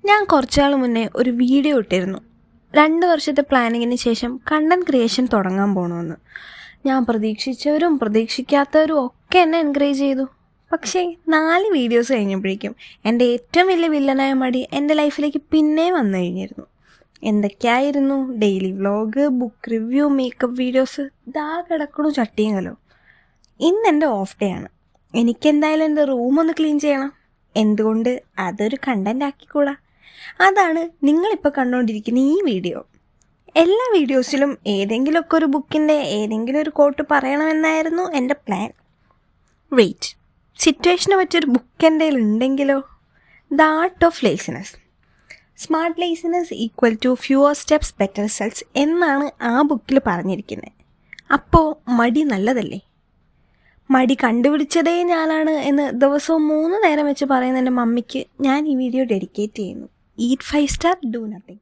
ഞാൻ കുറച്ചാൾ മുന്നേ ഒരു വീഡിയോ ഇട്ടിരുന്നു. 2 വർഷത്തെ പ്ലാനിങ്ങിന് ശേഷം കണ്ടൻറ് ക്രിയേഷൻ തുടങ്ങാൻ പോകണമെന്ന്. ഞാൻ പ്രതീക്ഷിച്ചവരും പ്രതീക്ഷിക്കാത്തവരും ഒക്കെ എന്നെ എൻകറേജ് ചെയ്തു. പക്ഷേ 4 വീഡിയോസ് കഴിഞ്ഞപ്പോഴേക്കും എൻ്റെ ഏറ്റവും വലിയ വില്ലനായ മടി എൻ്റെ ലൈഫിലേക്ക് പിന്നെയും വന്നു കഴിഞ്ഞിരുന്നു. എന്തൊക്കെയായിരുന്നു? Daily vlog, book review, makeup videos, ദാ കിടക്കണു ചട്ടിയും കലോ. ഇന്ന് എൻ്റെ ഓഫ് ഡേ ആണ്. എനിക്കെന്തായാലും എൻ്റെ റൂമൊന്ന് ക്ലീൻ ചെയ്യണം. എന്തുകൊണ്ട് അതൊരു കണ്ടൻ്റ് ആക്കിക്കൂടാ? അതാണ് നിങ്ങളിപ്പോൾ കണ്ടുകൊണ്ടിരിക്കുന്ന ഈ വീഡിയോ. എല്ലാ വീഡിയോസിലും ഏതെങ്കിലുമൊക്കെ ഒരു ബുക്കിൻ്റെ ഏതെങ്കിലും ഒരു കോട്ട് പറയണമെന്നായിരുന്നു എൻ്റെ പ്ലാൻ. വെയിറ്റ്, സിറ്റുവേഷന് പറ്റിയൊരു ബുക്ക് എൻ്റെ കയ്യിൽ ഉണ്ടെങ്കിലോ? The art of laziness. Smart laziness equal to fewer steps better results എന്നാണ് ആ ബുക്കിൽ പറഞ്ഞിരിക്കുന്നത്. അപ്പോൾ മടി നല്ലതല്ലേ? മടി കണ്ടുപിടിച്ചതേ ഞാനാണ് എന്ന് ദിവസവും 3 നേരം വെച്ച് പറയുന്ന എൻ്റെ മമ്മിക്ക് ഞാൻ ഈ വീഡിയോ ഡെഡിക്കേറ്റ് ചെയ്യുന്നു. Eat 5 star, do nothing.